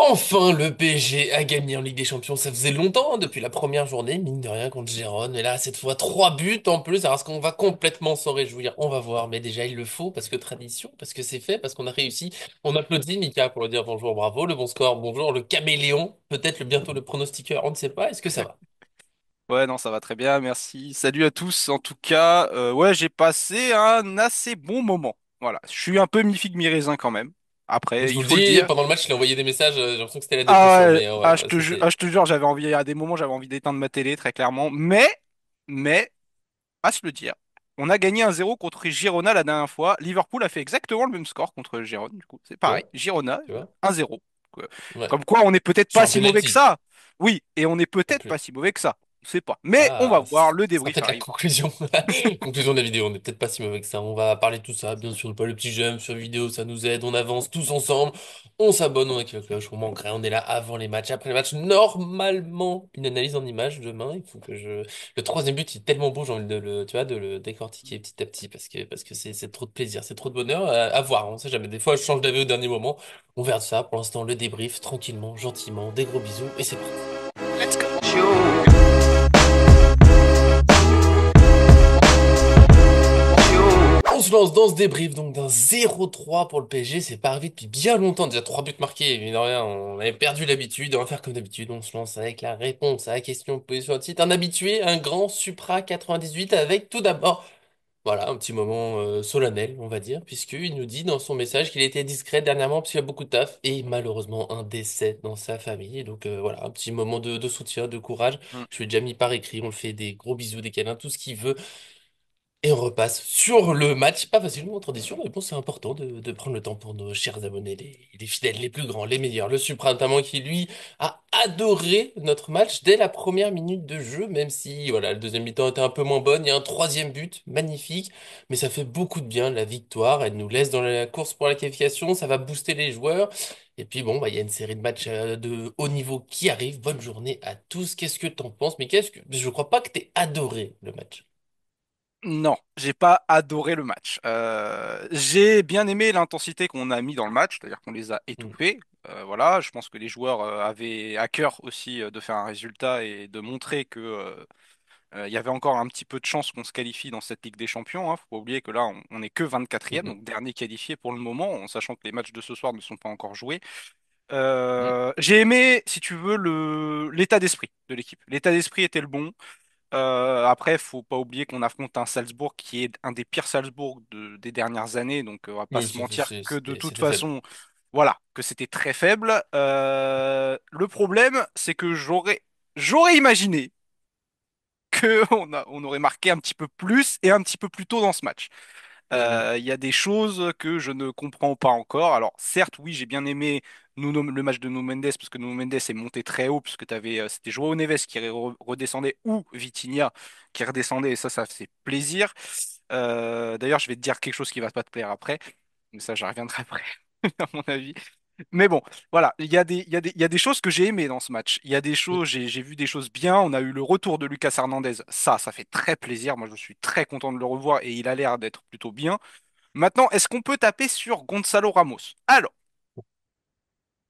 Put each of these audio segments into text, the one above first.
Enfin, le PSG a gagné en Ligue des Champions. Ça faisait longtemps, hein, depuis la première journée, mine de rien, contre Gérone. Mais là, cette fois, 3 buts en plus. Alors, est-ce qu'on va complètement s'en réjouir? On va voir. Mais déjà, il le faut, parce que tradition, parce que c'est fait, parce qu'on a réussi. On applaudit Mika pour le dire bonjour, bravo, le bon score, bonjour, le caméléon. Peut-être bientôt le pronostiqueur, on ne sait pas. Est-ce que ça va? Ouais, non, ça va très bien, merci. Salut à tous. En tout cas, ouais, j'ai passé un assez bon moment. Voilà, je suis un peu mi-figue mi-raisin quand même. Après, Je vous il le faut le dis, dire. pendant le match, il a envoyé des messages, j'ai l'impression que c'était la Ah, dépression. ouais, Mais ouais, ouais, je c'était... te jure, j'avais envie, à des moments, j'avais envie d'éteindre ma télé, très clairement. Mais, à se le dire, on a gagné 1-0 contre Girona la dernière fois. Liverpool a fait exactement le même score contre Girona, du coup. C'est Tu pareil, vois? Girona, Tu vois? 1-0. Ouais. Comme quoi, on n'est peut-être Sur pas un si mauvais que penalty, ça. Oui, et on n'est en peut-être pas plus. si mauvais que ça. On sait pas. Mais on va Ah, voir, le ça sera débrief peut-être la arrive. conclusion. Conclusion de la vidéo. On n'est peut-être pas si mauvais que ça. On va parler de tout ça. Bien sûr, pas le petit j'aime sur vidéo, ça nous aide. On avance tous ensemble. On s'abonne, on active la cloche. On manquerait. On est là avant les matchs, après les matchs. Normalement, une analyse en images demain. Il faut que je. Le troisième but, il est tellement beau. J'ai envie tu vois, de le décortiquer petit à petit parce que c'est trop de plaisir, c'est trop de bonheur à voir. On sait jamais. Des fois, je change d'avis au dernier moment. On verra ça. Pour l'instant, le débrief tranquillement, gentiment. Des gros bisous et c'est parti. Let's go! On se lance dans ce débrief donc d'un 0-3 pour le PSG, c'est pas arrivé depuis bien longtemps, déjà 3 buts marqués, mine de rien, on avait perdu l'habitude, on va faire comme d'habitude, on se lance avec la réponse à la question posée sur le site, un habitué, un grand Supra 98 avec tout d'abord, voilà, un petit moment solennel, on va dire, puisqu'il nous dit dans son message qu'il était discret dernièrement parce qu'il a beaucoup de taf et malheureusement un décès dans sa famille, donc voilà, un petit moment de soutien, de courage, Hmm. je lui ai déjà mis par écrit, on le fait des gros bisous, des câlins, tout ce qu'il veut. Et on repasse sur le match. Pas facilement en tradition, mais bon, c'est important de prendre le temps pour nos chers abonnés, les fidèles, les plus grands, les meilleurs. Le Supra notamment qui, lui, a adoré notre match dès la première minute de jeu, même si, voilà, le deuxième mi-temps était un peu moins bonne. Il y a un troisième but, magnifique, mais ça fait beaucoup de bien, la victoire. Elle nous laisse dans la course pour la qualification, ça va booster les joueurs. Et puis bon, bah, il y a une série de matchs de haut niveau qui arrivent. Bonne journée à tous. Qu'est-ce que t'en penses? Mais je crois pas que t'aies adoré le match. Non, j'ai pas adoré le match. J'ai bien aimé l'intensité qu'on a mis dans le match, c'est-à-dire qu'on les a Hmm. étouffés. Voilà, je pense que les joueurs avaient à cœur aussi de faire un résultat et de montrer que il y avait encore un petit peu de chance qu'on se qualifie dans cette Ligue des Champions. Hein. Faut pas oublier que là, on est que 24e, Mhm. donc dernier qualifié pour le moment, en sachant que les matchs de ce soir ne sont pas encore joués. Mhm. J'ai aimé, si tu veux, l'état d'esprit de l'équipe. L'état d'esprit était le bon. Après, faut pas oublier qu'on affronte un Salzbourg qui est un des pires Salzbourg des dernières années, donc on va pas Oui, se mentir que de toute c'était faible. façon, voilà, que c'était très faible. Le problème, c'est que j'aurais imaginé que on aurait marqué un petit peu plus et un petit peu plus tôt dans ce match. Mhm. Il y a des choses que je ne comprends pas encore. Alors, certes, oui, j'ai bien aimé le match de Nuno Mendes parce que Nuno Mendes est monté très haut puisque c'était João Neves qui redescendait ou Vitinha qui redescendait et ça fait plaisir. D'ailleurs, je vais te dire quelque chose qui va pas te plaire après, mais ça, j'y reviendrai après, à mon avis. Mais bon, voilà, il y a des choses que j'ai aimées dans ce match. Il y a des choses, j'ai vu des choses bien. On a eu le retour de Lucas Hernandez. Ça fait très plaisir. Moi, je suis très content de le revoir et il a l'air d'être plutôt bien. Maintenant, est-ce qu'on peut taper sur Gonzalo Ramos? Alors,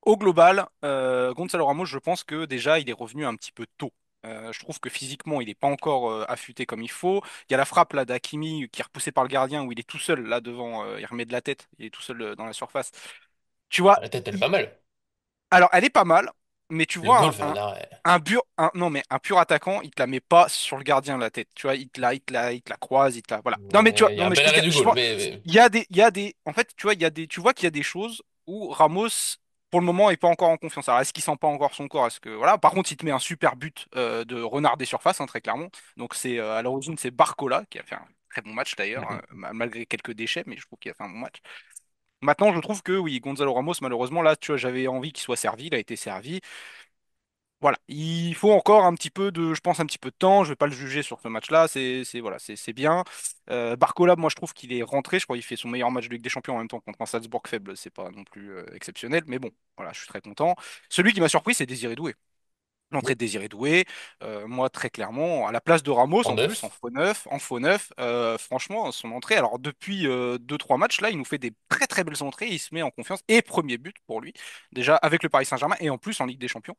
au global, Gonzalo Ramos, je pense que déjà, il est revenu un petit peu tôt. Je trouve que physiquement, il n'est pas encore affûté comme il faut. Il y a la frappe là d'Hakimi qui est repoussée par le gardien où il est tout seul là devant, il remet de la tête, il est tout seul dans la surface. Tu vois, La tête, elle est il- pas mal. alors elle est pas mal, mais tu Et le goal vois, fait un arrêt. non mais un pur attaquant, il te la met pas sur le gardien la tête. Tu vois, il te la croise, il te la, voilà. Non mais tu vois, Il y a non un mais je bel peux te arrêt dire, du je goal, vois, en fait, tu vois, tu vois qu'il y a des choses où Ramos, pour le moment, est pas encore en confiance. Alors, est-ce qu'il sent pas encore son corps? Est-ce que, voilà. Par contre, il te met un super but de renard des surfaces, hein, très clairement. Donc c'est à l'origine, c'est Barcola qui a fait un très bon match d'ailleurs, malgré quelques déchets, mais je trouve qu'il a fait un bon match. Maintenant, je trouve que oui, Gonzalo Ramos, malheureusement, là, tu vois, j'avais envie qu'il soit servi, il a été servi. Voilà, il faut encore un petit peu de, je pense, un petit peu de temps. Je vais pas le juger sur ce match-là. Voilà, c'est bien. Barcola, moi, je trouve qu'il est rentré. Je crois qu'il fait son meilleur match de Ligue des Champions en même temps contre un Salzbourg faible. C'est pas non plus exceptionnel, mais bon, voilà, je suis très content. Celui qui m'a surpris, c'est Désiré Doué. L'entrée Oui. de Désiré Doué, moi très clairement, à la place de Ramos En en plus, neuf. en faux neuf, franchement, son entrée, alors depuis 2-3 matchs, là, il nous fait des très très belles entrées, il se met en confiance, et premier but pour lui, déjà avec le Paris Saint-Germain, et en plus en Ligue des Champions.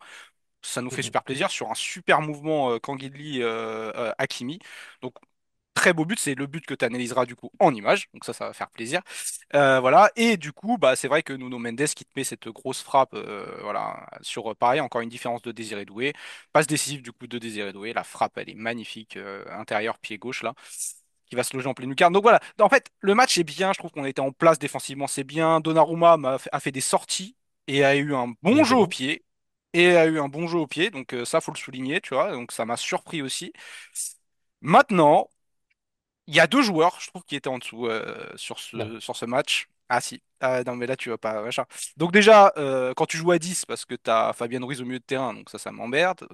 Ça nous fait Mhm. super plaisir sur un super mouvement Kangin Hakimi. Donc très beau but, c'est le but que tu analyseras du coup en image, donc ça va faire plaisir. Voilà, et du coup, bah, c'est vrai que Nuno Mendes qui te met cette grosse frappe, voilà, sur pareil, encore une différence de Désiré Doué. Passe décisive du coup de Désiré Doué, la frappe elle est magnifique, intérieur, pied gauche là, qui va se loger en pleine lucarne. Donc voilà, en fait, le match est bien, je trouve qu'on était en place défensivement, c'est bien. Donnarumma a fait des sorties et a eu un bon jeu au Exactement. pied. Et a eu un bon jeu au pied, donc ça faut le souligner, tu vois, donc ça m'a surpris aussi. Maintenant, il y a deux joueurs, je trouve, qui étaient en dessous Non. sur ce match. Ah si, ah, non mais là tu vas pas, machin. Donc déjà, quand tu joues à 10, parce que t'as Fabien Ruiz au milieu de terrain, donc ça m'emmerde,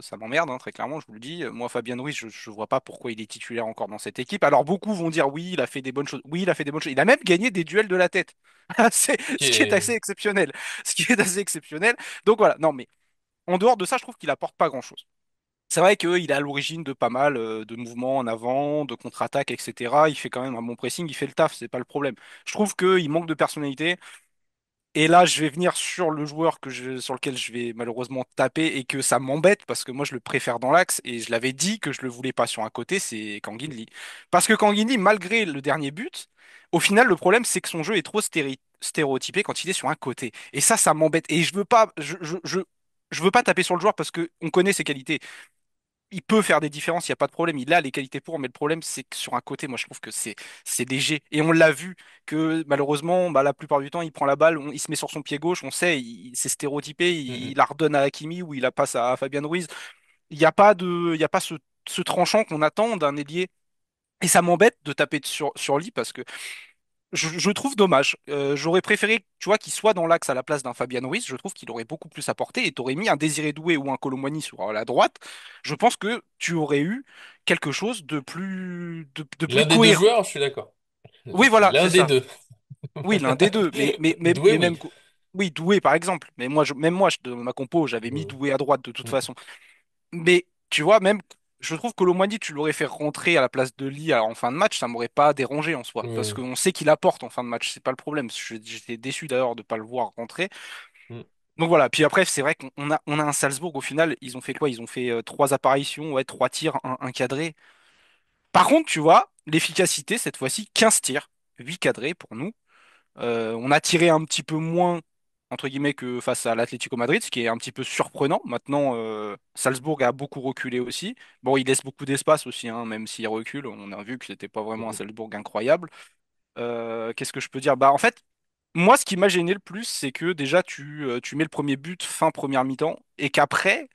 hein, très clairement, je vous le dis. Moi, Fabien Ruiz, je vois pas pourquoi il est titulaire encore dans cette équipe. Alors beaucoup vont dire oui, il a fait des bonnes choses. Oui, il a fait des bonnes choses. Il a même gagné des duels de la tête. C'est Ce qui ce qui est est... assez exceptionnel. Ce qui est assez exceptionnel. Donc voilà, non mais en dehors de ça, je trouve qu'il apporte pas grand-chose. C'est vrai qu'il est à l'origine de pas mal de mouvements en avant, de contre-attaques, etc. Il fait quand même un bon pressing, il fait le taf, c'est pas le problème. Je trouve qu'il manque de personnalité. Et là, je vais venir sur le joueur sur lequel je vais malheureusement taper et que ça m'embête parce que moi je le préfère dans l'axe et je l'avais dit que je le voulais pas sur un côté, c'est Kang Lee. Parce que Kang Lee, malgré le dernier but, au final, le problème c'est que son jeu est trop stéréotypé quand il est sur un côté. Et ça m'embête. Et je veux pas, je veux pas taper sur le joueur parce que on connaît ses qualités. Il peut faire des différences, il n'y a pas de problème. Il a les qualités pour, mais le problème, c'est que sur un côté, moi, je trouve que c'est léger. Et on l'a vu que malheureusement, bah, la plupart du temps, il prend la balle, il se met sur son pied gauche, on sait, c'est stéréotypé, il Mhm. la redonne à Hakimi ou il la passe à Fabien Ruiz. Il y a pas ce tranchant qu'on attend d'un ailier. Et ça m'embête de taper sur lui parce que je trouve dommage. J'aurais préféré, tu vois, qu'il soit dans l'axe à la place d'un Fabian Ruiz. Je trouve qu'il aurait beaucoup plus apporté. Et t'aurais mis un Désiré Doué ou un Kolo Muani sur la droite. Je pense que tu aurais eu quelque chose de plus L'un des deux cohérent. joueurs, je suis d'accord. Oui, voilà, L'un c'est des ça. deux. Oui, l'un des deux. Doué, Mais oui. même, oui, Doué par exemple. Mais moi, même moi, de ma compo, j'avais mis Mhm. Doué à droite de toute Mhm. façon. Mais tu vois, même, je trouve que Colomwani, tu l'aurais fait rentrer à la place de Lee en fin de match, ça m'aurait pas dérangé en soi. Parce Mhm. qu'on sait qu'il apporte en fin de match, c'est pas le problème. J'étais déçu d'ailleurs de pas le voir rentrer. Mhm. Donc voilà, puis après, c'est vrai qu'on a un Salzbourg, au final, ils ont fait quoi? Ils ont fait trois apparitions, ouais, trois tirs, un cadré. Par contre, tu vois, l'efficacité, cette fois-ci, 15 tirs, 8 cadrés pour nous. On a tiré un petit peu moins, entre guillemets, que face à l'Atlético Madrid, ce qui est un petit peu surprenant. Maintenant, Salzbourg a beaucoup reculé aussi. Bon, il laisse beaucoup d'espace aussi, hein, même s'il recule. On a vu que c'était pas vraiment un Mhm. Salzbourg incroyable. Qu'est-ce que je peux dire? Bah, en fait, moi, ce qui m'a gêné le plus, c'est que déjà, tu mets le premier but fin première mi-temps et qu'après,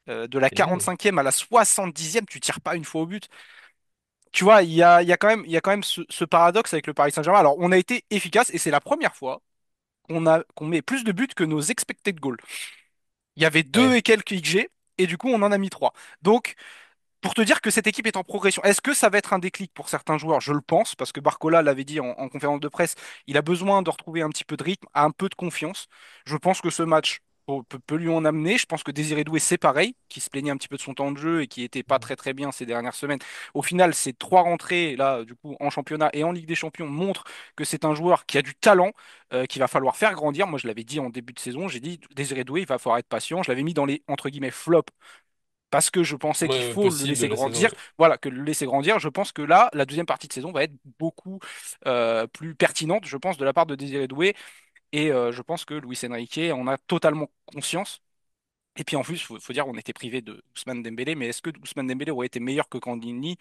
de la Et nul. 45e à la 70e, tu tires pas une fois au but. Tu vois, il y a quand même ce paradoxe avec le Paris Saint-Germain. Alors, on a été efficace et c'est la première fois qu'on met plus de buts que nos expected goals. Il y avait deux Ouais. et quelques XG, et du coup, on en a mis trois. Donc, pour te dire que cette équipe est en progression, est-ce que ça va être un déclic pour certains joueurs? Je le pense, parce que Barcola l'avait dit en conférence de presse, il a besoin de retrouver un petit peu de rythme, un peu de confiance. Je pense que ce match peut lui en amener. Je pense que Désiré Doué, c'est pareil, qui se plaignait un petit peu de son temps de jeu et qui était pas très très bien ces dernières semaines. Au final, ces trois rentrées, là, du coup, en championnat et en Ligue des Champions, montrent que c'est un joueur qui a du talent, qu'il va falloir faire grandir. Moi, je l'avais dit en début de saison, j'ai dit Désiré Doué, il va falloir être patient. Je l'avais mis dans les, entre guillemets, flops parce que je pensais qu'il Ouais, faut le possible de laisser la saison, grandir. ouais. Voilà, que le laisser grandir. Je pense que là, la deuxième partie de saison va être beaucoup plus pertinente, je pense, de la part de Désiré Doué. Et je pense que Luis Enrique en a totalement conscience. Et puis en plus, faut dire qu'on était privé de Ousmane Dembélé, mais est-ce que Ousmane Dembélé aurait été meilleur que Kandini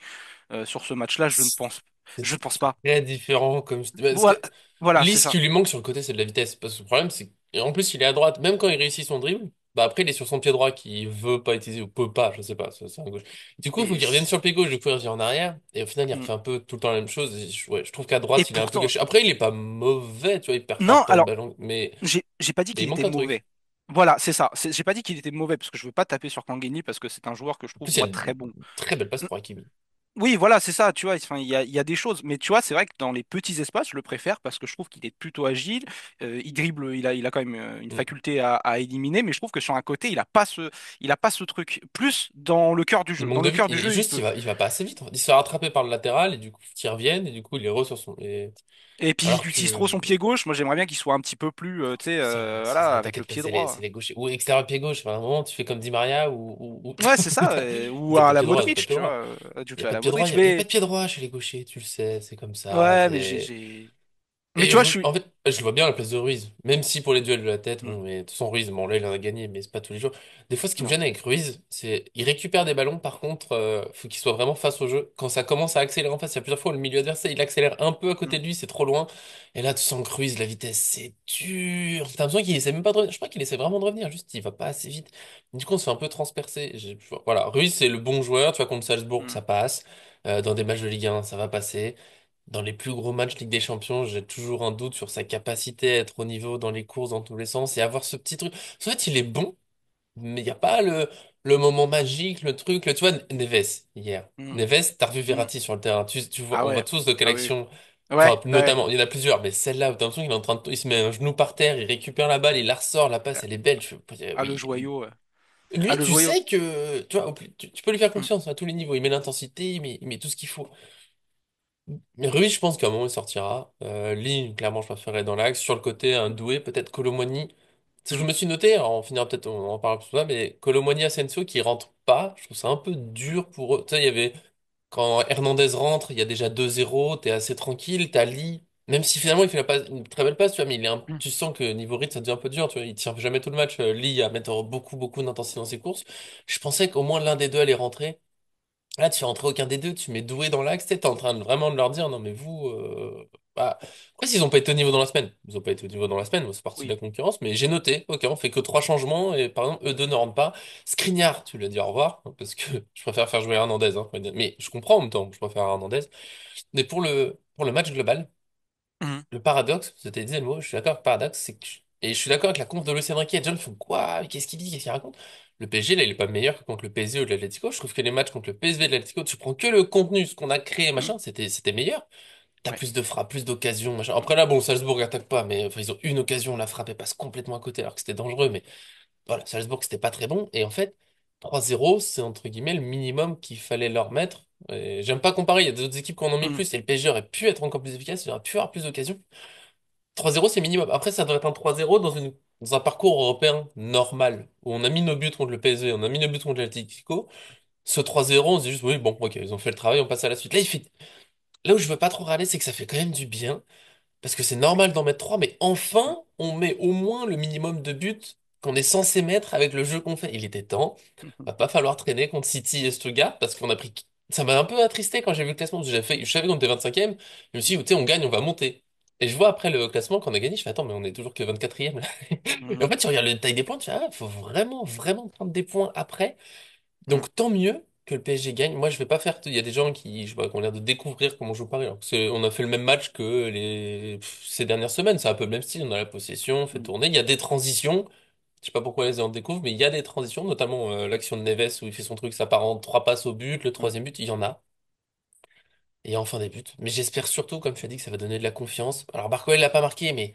sur ce match-là? Je ne pense pas. Très différent comme parce que Voilà, voilà, Lee, c'est ce ça. qui lui manque sur le côté, c'est de la vitesse. Parce que le problème, c'est en plus, il est à droite. Même quand il réussit son dribble, bah après, il est sur son pied droit qui veut pas utiliser ou peut pas, je sais pas. C'est un gauche. Du coup, il faut Et, qu'il revienne sur le pied gauche, du coup, il revient en arrière. Et au final, il mm. refait un peu tout le temps la même chose. Et ouais, je trouve qu'à Et droite, il est un peu pourtant, gâché. Après, il est pas mauvais, tu vois, il perd pas non, tant de alors, ballons. j'ai pas dit Mais qu'il il était manque un truc. mauvais. Voilà, c'est ça. J'ai pas dit qu'il était mauvais parce que je veux pas taper sur Kangini parce que c'est un joueur que je En trouve plus, il y moi a très une bon. très belle passe pour Hakimi. Oui, voilà, c'est ça, tu vois, enfin, il y a des choses, mais tu vois, c'est vrai que dans les petits espaces, je le préfère parce que je trouve qu'il est plutôt agile, il dribble, il a quand même une Mm. faculté à éliminer, mais je trouve que sur un côté, il a pas ce truc. Plus dans le cœur du Il jeu. Dans manque de le vite. cœur du jeu, il Juste, peut. il va pas assez vite. Il se fait rattraper par le latéral et du coup, il reviennent et du coup, il est re sur son. Et puis, il Alors utilise trop que son pied gauche. Moi, j'aimerais bien qu'il soit un petit peu plus, tu sais, voilà, avec le t'inquiète pas, pied droit. c'est les gauchers. Ou extérieur pied gauche. Enfin, à un moment, tu fais comme Di Maria Ouais, c'est ou ça. ils Ou ont pas à de la pied droit, ils ont pas Modric, de pied tu droit. vois. Tu Il y a fais à pas de la pied droit, Modric, il y a pas mais. de pied droit chez les gauchers, tu le sais, c'est comme ça. Ouais, mais Mais tu Et vois, je suis. En fait, je le vois bien à la place de Ruiz. Même si pour les duels de la tête, Hmm, bon, mais de toute façon, Ruiz, bon, là, il en a gagné, mais c'est pas tous les jours. Des fois, ce qui me non. gêne avec Ruiz, c'est il récupère des ballons, par contre, faut qu'il soit vraiment face au jeu. Quand ça commence à accélérer en face, il y a plusieurs fois où le milieu adversaire, il accélère un peu à Hmm, côté de lui, c'est trop loin. Et là, tu sens que Ruiz, la vitesse, c'est dur. T'as l'impression qu'il essaie même pas de revenir. Je crois qu'il essaie vraiment de revenir, juste il va pas assez vite. Du coup, on se fait un peu transpercer. Voilà, Ruiz, c'est le bon joueur. Tu vois, contre Salzbourg, hmm, ça passe. Dans des matchs de Ligue 1, ça va passer. Dans les plus gros matchs Ligue des Champions, j'ai toujours un doute sur sa capacité à être au niveau dans les courses dans tous les sens et avoir ce petit truc. En fait, il est bon, mais il n'y a pas le moment magique, le truc. Tu vois, Neves, hier. hmm, Neves, t'as revu hmm. Verratti sur le terrain. Tu vois, Ah on voit ouais. tous de quelle Ah oui. action. Ouais, Enfin, ouais. notamment, il y en a plusieurs, mais celle-là, où t'as l'impression qu'il est en train de. Il se met un genou par terre, il récupère la balle, il la ressort, la passe, elle est belle. Ah, le Oui, oui. joyau. Ah, Lui, le tu joyau. sais que. Tu vois, tu peux lui faire Hmm, confiance à tous les niveaux. Il met l'intensité, il met tout ce qu'il faut. Mais Rui, je pense qu'à un moment, il sortira. Lee, clairement, je préférerais dans l'axe. Sur le côté, un doué, peut-être Colomwani. Si je hmm, me suis noté, alors on finira peut-être, on en parlera plus tard, mais Colomwani Asensio qui rentre pas, je trouve ça un peu dur pour eux. Tu sais, il y avait, quand Hernandez rentre, il y a déjà 2-0, t'es assez tranquille, t'as Lee. Même si finalement, il fait une très belle passe, tu vois, mais hmm, tu sens que niveau rythme, ça devient un peu dur, tu vois. Il tient jamais tout le match. Lee à mettre beaucoup, beaucoup d'intensité dans ses courses. Je pensais qu'au moins l'un des deux allait rentrer. Là, tu fais rentrer aucun des deux, tu mets Doué dans l'axe, t'es en train de vraiment de leur dire, non mais vous, bah... Après, s'ils ont pas été au niveau dans la semaine, ils ont pas été au niveau dans la semaine, moi, c'est partie de oui. la concurrence, mais j'ai noté, ok, on fait que trois changements, et par exemple, eux deux ne rentrent pas. Skriniar, tu lui as dit au revoir, hein, parce que je préfère faire jouer Hernandez, hein, mais je comprends en même temps, je préfère Hernandez. Mais pour le match global, Hmm, le paradoxe, c'était dit le mot, je suis d'accord avec le paradoxe, c'est que et je suis d'accord avec la conf de Luis Enrique et John font quoi? Qu'est-ce qu'il dit? Qu'est-ce qu'il raconte? Le PSG, là, il est pas meilleur que contre le PSG ou de l'Atlético. Je trouve que les matchs contre le PSV et de l'Atlético, tu prends que le contenu, ce qu'on a créé, hmm, machin, c'était meilleur. T'as ouais. plus de frappes, plus d'occasions, machin. Après là, bon, Salzbourg attaque pas, mais enfin, ils ont une occasion, la frappe elle passe complètement à côté alors que c'était dangereux, mais voilà, Salzbourg, c'était pas très bon. Et en fait, 3-0, c'est entre guillemets le minimum qu'il fallait leur mettre. Et j'aime pas comparer, il y a d'autres équipes qui en ont mis Hmm, plus et le PSG aurait pu être encore plus efficace, il aurait pu avoir plus d'occasions. 3-0, c'est minimum. Après, ça devrait être un 3-0 dans un parcours européen normal, où on a mis nos buts contre le PSG, on a mis nos buts contre l'Atlético. Ce 3-0, on se dit juste, oui, bon, ok, ils ont fait le travail, on passe à la suite. Là où je veux pas trop râler, c'est que ça fait quand même du bien. Parce que c'est normal d'en mettre trois, mais hmm, enfin, on met au moins le minimum de buts qu'on est censé mettre avec le jeu qu'on fait. Il était temps. hmm, Va pas falloir traîner contre City et Stuttgart parce qu'on a pris. Ça m'a un peu attristé quand j'ai vu le classement. Parce que je savais qu'on était 25e. Je me suis dit, tu sais, on gagne, on va monter. Et je vois après le classement qu'on a gagné, je fais, attends, mais on est toujours que 24e là. Et hmm, en fait, tu regardes le détail des points, tu fais, ah, faut vraiment, vraiment prendre des points après. hmm, Donc tant mieux que le PSG gagne. Moi, je vais pas faire. Il y a des gens qui, je vois, qui ont l'air de découvrir comment joue Paris. Alors que on a fait le même match que ces dernières semaines. C'est un peu le même style. On a la possession, on fait hmm, tourner. Il y a des transitions. Je sais pas pourquoi les gens découvrent, mais il y a des transitions, notamment l'action de Neves où il fait son truc, ça part en trois passes au but. Le hmm, troisième but, il y en a. Et enfin des buts. Mais j'espère surtout, comme tu as dit, que ça va donner de la confiance. Alors Barcola, il l'a pas marqué, mais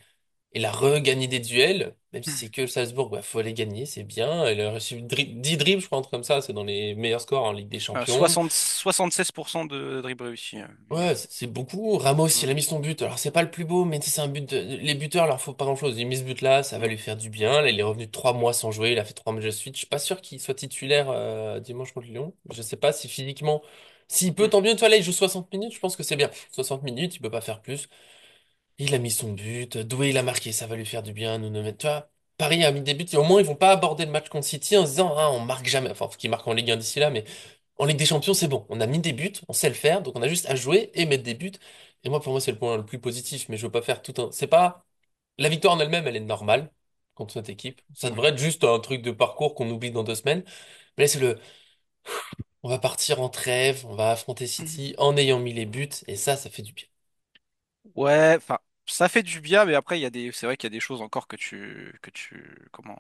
il a regagné des duels, même si c'est hmm. que le Salzbourg, bah, faut aller gagner, c'est bien. Il a reçu 10 dribbles, je crois, un truc comme ça, c'est dans les meilleurs scores en Ligue des Champions. 76% de dribble réussi. Ouais, c'est beaucoup. Ramos, il Hmm, a mis son but. Alors, c'est pas le plus beau, mais tu sais, c'est un but les buteurs, leur faut pas grand-chose. Il a mis ce but-là, ça va hmm, lui faire du bien. Là, il est revenu 3 mois sans jouer, il a fait 3 matchs de suite. Je suis pas sûr qu'il soit titulaire dimanche contre Lyon. Je sais pas si physiquement, s'il peut, hmm, tant mieux. Toi, là, il joue 60 minutes, je pense que c'est bien. 60 minutes, il peut pas faire plus. Il a mis son but. Doué, il a marqué, ça va lui faire du bien. Nous, tu vois, Paris a mis des buts. Et au moins, ils vont pas aborder le match contre City en se disant, ah, on marque jamais. Enfin, faut qu'ils marquent en Ligue 1 d'ici là, mais en Ligue des Champions, c'est bon. On a mis des buts, on sait le faire, donc on a juste à jouer et mettre des buts. Et moi, pour moi, c'est le point le plus positif, mais je veux pas faire tout un. C'est pas. La victoire en elle-même, elle est normale contre cette équipe. Ça ouais. devrait être juste un truc de parcours qu'on oublie dans 2 semaines. Mais là, c'est le. On va partir en trêve, on va affronter Hmm. City en ayant mis les buts, et ça fait du bien. Ouais, enfin. Ça fait du bien, mais après, c'est vrai qu'il y a des choses encore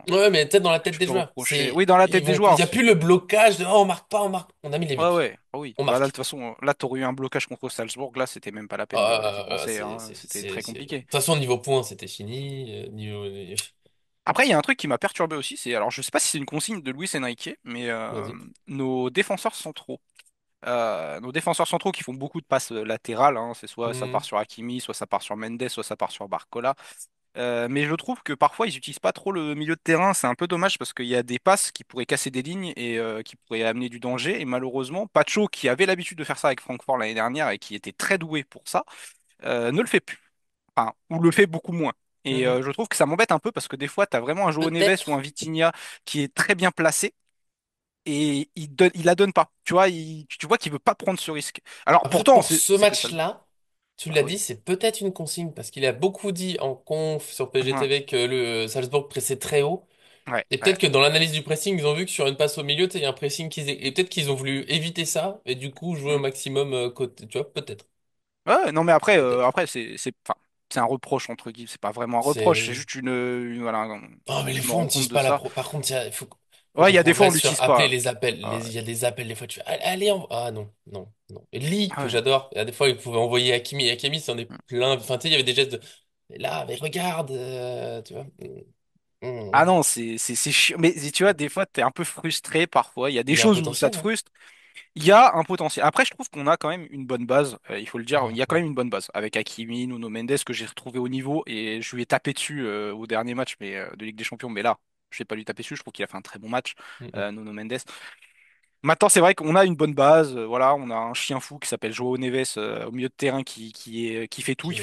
Ouais, mais peut-être dans la que tête tu des peux joueurs. reprocher. Oui, dans la tête des Il joueurs. y a plus le blocage de, oh, on marque pas, on marque. On a mis les buts. Ouais, ouais, ah oui. On Bah là, de toute marque. façon, là, t'aurais eu un blocage contre Salzbourg. Là, c'était même pas la peine d'y penser, hein. C'était très De compliqué. toute façon, niveau points, c'était fini. Après, il y a un truc qui m'a perturbé aussi, alors je sais pas si c'est une consigne de Luis Enrique, mais Vas-y. nos défenseurs centraux. Nos défenseurs centraux qui font beaucoup de passes latérales, hein, c'est soit ça part Hmm. sur Hakimi, soit ça part sur Mendes, soit ça part sur Barcola. Mais je trouve que parfois ils utilisent pas trop le milieu de terrain, c'est un peu dommage parce qu'il y a des passes qui pourraient casser des lignes et qui pourraient amener du danger. Et malheureusement, Pacho, qui avait l'habitude de faire ça avec Francfort l'année dernière et qui était très doué pour ça, ne le fait plus. Enfin, ou le fait beaucoup moins. Et Mhm. je trouve que ça m'embête un peu parce que des fois, tu as vraiment un João Neves ou un Peut-être. Vitinha qui est très bien placé et il la donne pas. Tu vois, tu vois qu'il veut pas prendre ce risque. Alors pourtant, Pour c'est ce c'est que ça. match-là, tu Bah l'as dit, oui. c'est peut-être une consigne parce qu'il a beaucoup dit en conf sur Ouais, PGTV que le Salzbourg pressait très haut. ouais, Et ouais. peut-être que dans l'analyse du pressing, ils ont vu que sur une passe au milieu, tu sais, il y a un pressing et peut-être qu'ils ont voulu éviter ça et du coup jouer au Mm. maximum côté. Tu vois, peut-être. Ouais, non, mais après, Peut-être. enfin, c'est un reproche entre guillemets. C'est pas vraiment un reproche, c'est C'est. juste voilà, Oh, mais des je me fois, on rends compte n'utilise de pas ça. Par contre, faut Ouais, il qu'on y a des fois on progresse sur l'utilise appeler pas. les appels. Ah Il ouais. y a des appels, des fois, tu fais, allez, ah non, non, non. Et Lee, que Ouais. j'adore, il y a des fois, il pouvait envoyer Hakimi. Et Hakimi, c'en est Mm. plein. Enfin, tu sais, il y avait des gestes de, mais là, mais regarde, tu vois. Ah Mm. non, c'est chiant. Mais tu vois, des fois, t'es un peu frustré parfois. Il y a des Il y a un choses où ça potentiel, te hein. frustre. Il y a un potentiel. Après, je trouve qu'on a quand même une bonne base. Il faut le dire, il Ah, y a quand même une bonne base. Avec Hakimi, Nuno Mendes, que j'ai retrouvé au niveau. Et je lui ai tapé dessus au dernier match de Ligue des Champions. Mais là, je vais pas lui taper dessus. Je trouve qu'il a fait un très bon match, mm, mm. Nuno Mendes. Maintenant, c'est vrai qu'on a une bonne base. Voilà, on a un chien fou qui s'appelle João Neves au milieu de terrain qui fait tout. Qui est,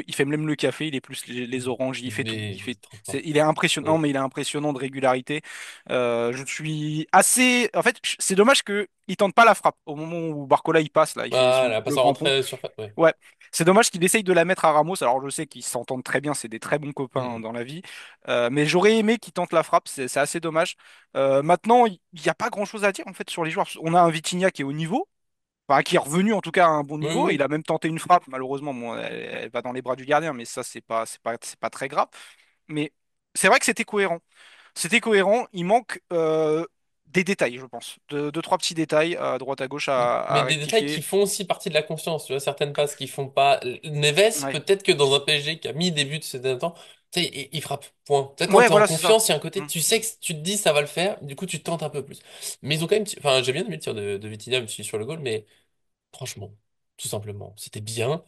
Il fait même le café. Il est plus les oranges. Il fait tout. il est trop fort. Il est impressionnant, Mm. mais il est impressionnant de régularité. Je suis assez. En fait, c'est dommage que il tente pas la frappe au moment où Barcola il passe là. Il fait Ah, son la passe le en grand pont. rentrée sur, ouais. Ouais, c'est dommage qu'il essaye de la mettre à Ramos. Alors je sais qu'ils s'entendent très bien, c'est des très bons copains Mm, dans la vie. Mais j'aurais aimé qu'il tente la frappe, c'est assez dommage. Maintenant, il n'y a pas grand-chose à dire en fait sur les joueurs. On a un Vitinha qui est au niveau, enfin qui est revenu en tout cas à un bon mm. Oui, niveau. Il oui. a même tenté une frappe, malheureusement, bon, elle va dans les bras du gardien, mais ça c'est pas très grave. Mais c'est vrai que c'était cohérent. C'était cohérent. Il manque des détails, je pense, deux trois petits détails à droite à gauche Mais à des détails qui rectifier. font aussi partie de la confiance, tu vois, certaines passes qui font pas. Neves, Ouais, peut-être que dans un PSG qui a mis des buts ces derniers temps, tu sais, il frappe, point. Tu sais, quand ouais, t'es en voilà, c'est ça. confiance, il y a un côté, Mm. tu sais que tu te dis ça va le faire, du coup tu tentes un peu plus. Mais ils ont quand même. Enfin, j'ai bien aimé le tir de Vitinha, même si sur le goal, mais franchement, tout simplement, c'était bien.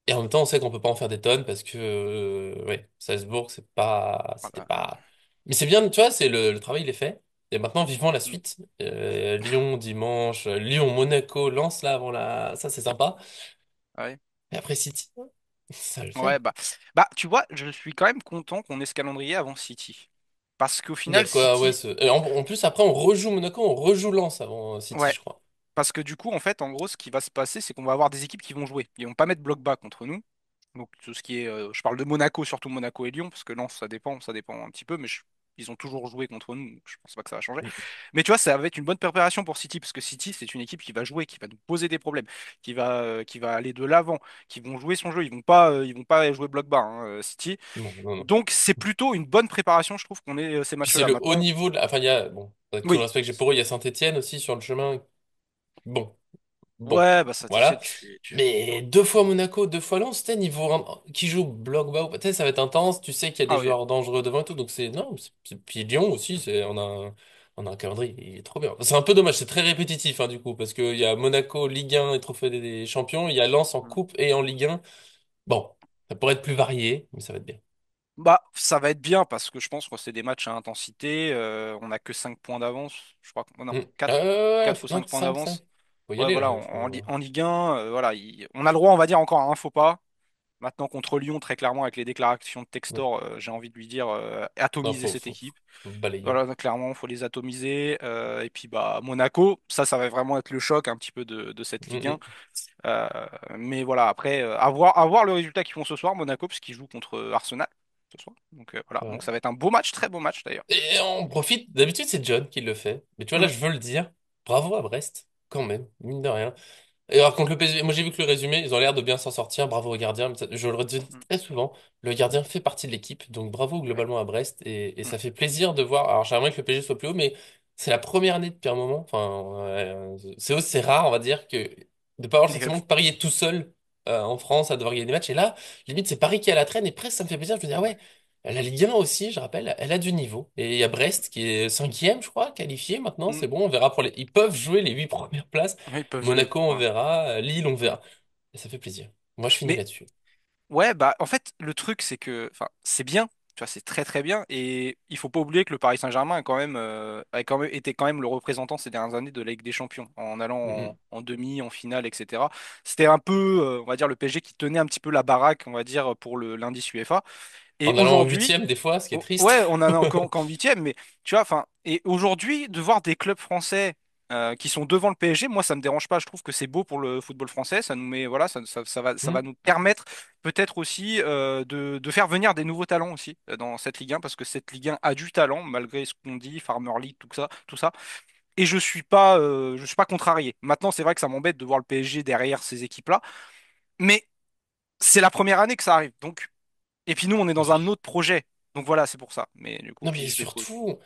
Et en même temps, on sait qu'on peut pas en faire des tonnes parce que, ouais, Salzbourg, c'est pas, c'était Voilà. pas. Mais c'est bien, tu vois, c'est le travail, il est fait. Et maintenant, vivement la Mm. suite. Lyon dimanche, Lyon, Monaco, Lens là avant la, ça c'est sympa. Ouais. Et après City, ça va le Ouais, faire. tu vois, je suis quand même content qu'on ait ce calendrier avant City. Parce qu'au Il y a final, de quoi, ouais. City, Et en plus, après, on rejoue Monaco, on rejoue Lens avant City, ouais, je crois. parce que du coup, en fait, en gros, ce qui va se passer, c'est qu'on va avoir des équipes qui vont jouer. Ils vont pas mettre bloc bas contre nous. Donc, tout ce qui est, je parle de Monaco, surtout Monaco et Lyon, parce que Lens, ça dépend un petit peu, mais ils ont toujours joué contre nous, donc je pense pas que ça va changer. Mm. Mais tu vois, ça va être une bonne préparation pour City, parce que City, c'est une équipe qui va jouer, qui va nous poser des problèmes, qui va aller de l'avant, qui vont jouer son jeu. Ils vont pas jouer bloc bas, hein, City. Non, non, non. Donc c'est plutôt une bonne préparation, je trouve qu'on ait ces Puis c'est matchs-là. le haut Maintenant, niveau de la. Enfin, il y a, bon, avec tout le oui, respect que j'ai pour eux, il y a Saint-Étienne aussi sur le chemin. Bon. Bon, ouais, bah ça voilà. t'échec, Mais deux fois Monaco, deux fois Lens, c'était niveau qui joue bloc bas, tu sais, ça va être intense. Tu sais qu'il y a des Ah oui. joueurs dangereux devant et tout, donc c'est non. Puis Lyon aussi, on a un calendrier, il est trop bien. C'est un peu dommage, c'est très répétitif hein, du coup, parce qu'il y a Monaco, Ligue 1 et Trophée des Champions, il y a Lens en Coupe et en Ligue 1. Bon, ça pourrait être plus varié, mais ça va être bien. Bah ça va être bien parce que je pense que c'est des matchs à intensité. On a que 5 points d'avance. Je crois que non, quatre ou Non, 5 points 5. d'avance. Faut y Ouais, aller voilà, là, il faut. En Ligue 1, voilà, on a le droit, on va dire, encore à un faux pas. Maintenant, contre Lyon, très clairement, avec les déclarations de Ouais. Textor, j'ai envie de lui dire Non, atomiser cette équipe. faut balayer. Voilà, donc, clairement, il faut les atomiser. Et puis, bah, Monaco, ça va vraiment être le choc un petit peu de cette Mm, Ligue 1. mm. Euh, mais voilà, après, à voir le résultat qu'ils font ce soir, Monaco, puisqu'ils jouent contre Arsenal ce soir. Donc voilà, C'est donc vrai. ça va être un beau match, très beau match d'ailleurs. Et on profite, d'habitude c'est John qui le fait. Mais tu vois, là Mm. je veux le dire. Bravo à Brest, quand même, mine de rien. Et alors, contre le PSG, moi j'ai vu que le résumé, ils ont l'air de bien s'en sortir. Bravo au gardien. Mais je le redis Mm. très souvent, le gardien fait partie de l'équipe. Donc bravo Ouais. globalement à Brest. Et Mm. ça fait plaisir de voir. Alors j'aimerais que le PSG soit plus haut, mais c'est la première année depuis un moment. Enfin, c'est rare, on va dire, que de pas avoir le Et le- sentiment que Paris est tout seul en France à devoir gagner des matchs. Et là, limite, c'est Paris qui est à la traîne. Et presque ça me fait plaisir. Je me dis, ah Ouais. ouais, la Ligue 1 aussi, je rappelle, elle a du niveau. Et il y a Brest qui est cinquième, je crois, qualifié maintenant. Mm. C'est bon, on verra pour les. Ils peuvent jouer les 8 premières places. Ouais, ils peuvent jouer. Monaco, on Ouais. verra. Lille, on verra. Et ça fait plaisir. Moi, je finis Mais là-dessus. ouais, bah en fait, le truc, c'est que, enfin, c'est bien, tu vois, c'est très très bien, et il faut pas oublier que le Paris Saint-Germain a quand même été quand même le représentant ces dernières années de la Ligue des Champions, en allant Mm, en demi, en finale, etc. C'était un peu, on va dire, le PSG qui tenait un petit peu la baraque, on va dire, pour le l'indice UEFA. Et En allant en aujourd'hui, huitième, des fois, ce qui est triste. Ouais, on en a encore qu'en huitième, mais tu vois, enfin, et aujourd'hui, de voir des clubs français qui sont devant le PSG, moi, ça me dérange pas. Je trouve que c'est beau pour le football français. Ça nous met, voilà, ça va Mm. nous permettre peut-être aussi de faire venir des nouveaux talents aussi dans cette Ligue 1, parce que cette Ligue 1 a du talent, malgré ce qu'on dit, Farmer League, tout ça, tout ça. Et je suis pas contrarié. Maintenant, c'est vrai que ça m'embête de voir le PSG derrière ces équipes-là, mais c'est la première année que ça arrive. Donc, et puis nous, on est dans un Oui. autre projet. Donc voilà, c'est pour ça. Mais du coup, Non, mais puis je vais trop. surtout,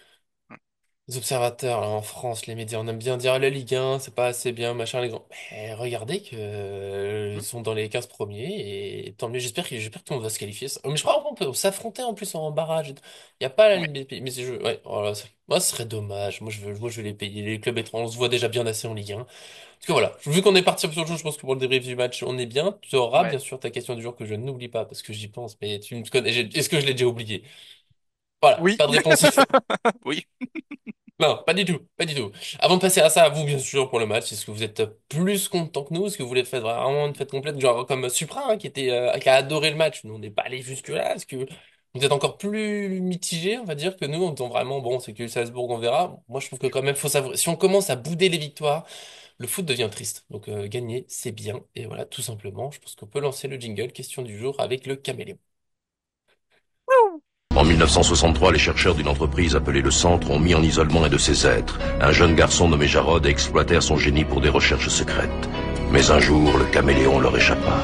les observateurs, là, en France, les médias, on aime bien dire ah, la Ligue 1, c'est pas assez bien, machin, les grands. Mais regardez que, ils Hmm. sont dans les 15 premiers, et tant mieux, j'espère que tout le monde va se qualifier. Mais je crois qu'on peut s'affronter en plus en barrage. Il n'y a pas la Ouais. Ligue des pays. Mais c'est, ouais, voilà, moi, ce serait dommage. Moi, je veux les payer. Les clubs étrangers, on se voit déjà bien assez en Ligue 1. Parce que voilà, vu qu'on est parti sur le jeu, je pense que pour le débrief du match, on est bien. Tu auras Ouais. bien sûr ta question du jour que je n'oublie pas parce que j'y pense, mais tu me connais. Est-ce que je l'ai déjà oublié? Voilà, Oui. pas de réponse. Oui. Non, pas du tout, pas du tout. Avant de passer à ça, à vous bien sûr pour le match, est-ce que vous êtes plus content que nous? Est-ce que vous voulez faire vraiment une fête complète, genre comme Supra hein, qui a adoré le match? Nous, on n'est pas allé jusque-là. Est-ce que vous êtes encore plus mitigé, on va dire, que nous, en disant vraiment bon, c'est que Salzbourg, on verra. Moi, je trouve que quand même, faut savoir. Si on commence à bouder les victoires. Le foot devient triste. Donc gagner, c'est bien. Et voilà, tout simplement, je pense qu'on peut lancer le jingle question du jour avec le caméléon. En 1963, les chercheurs d'une entreprise appelée le Centre ont mis en isolement un de ses êtres, un jeune garçon nommé Jarod, et exploitèrent son génie pour des recherches secrètes. Mais un jour, le caméléon leur échappa.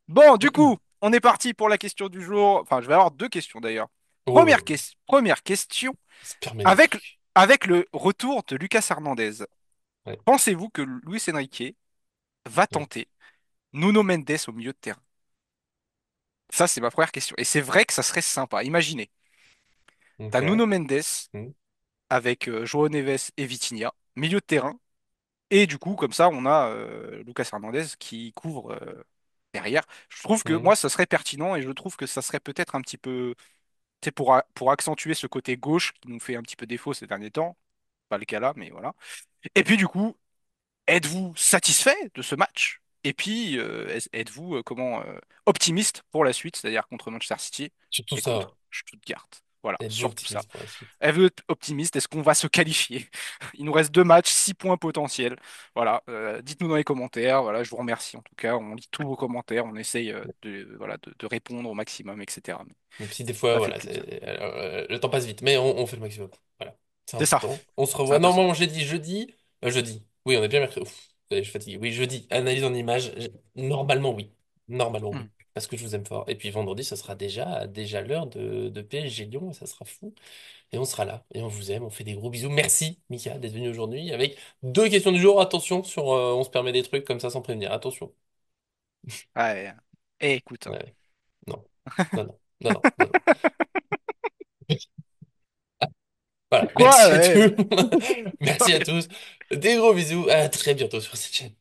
Bon, du coup, on est parti pour la question du jour. Enfin, je vais avoir deux questions d'ailleurs. Oh, Première question. super mes Avec, trucs. avec le retour de Lucas Hernandez, Ouais, pensez-vous que Luis Enrique va ouais. tenter Nuno Mendes au milieu de terrain? Ça, c'est ma première question. Et c'est vrai que ça serait sympa. Imaginez, t'as Ok. Nuno Mendes Hmm. avec João Neves et Vitinha, milieu de terrain. Et du coup, comme ça, on a Lucas Hernandez qui couvre derrière. Je trouve que Hmm. moi, ça serait pertinent et je trouve que ça serait peut-être un petit peu, tu sais, pour accentuer ce côté gauche qui nous fait un petit peu défaut ces derniers temps. Pas le cas là, mais voilà. Et puis du coup, êtes-vous satisfait de ce match? Et puis, êtes-vous optimiste pour la suite, c'est-à-dire contre Manchester City Surtout et ça, ouais. contre Stuttgart? Voilà, Êtes-vous surtout ça. optimiste pour la suite? Êtes-vous optimiste? Est-ce qu'on va se qualifier? Il nous reste deux matchs, 6 points potentiels. Voilà, dites-nous dans les commentaires. Voilà, je vous remercie en tout cas. On lit tous vos commentaires, on essaye voilà, de répondre au maximum, etc. Mais Même si des fois, ça fait voilà, plaisir. le temps passe vite, mais on fait le maximum. Voilà, c'est C'est ça, important. On se c'est revoit. un peu ça. Normalement, j'ai dit jeudi. Jeudi. Oui, on est bien mercredi. Ouf, je suis fatigué. Oui, jeudi. Analyse en images. Normalement, oui. Normalement, Hmm. oui. Parce que je vous aime fort. Et puis vendredi, ça sera déjà l'heure de PSG Lyon et ça sera fou. Et on sera là. Et on vous aime. On fait des gros bisous. Merci, Mika, d'être venu aujourd'hui avec deux questions du jour. Attention sur, on se permet des trucs comme ça sans prévenir. Attention. Ouais. Et écoute, hein. Ouais. Non. Non, non. Non, non, non, non. Voilà, Quoi? merci à Ouais. tous. Merci à tous. Des gros bisous. À très bientôt sur cette chaîne.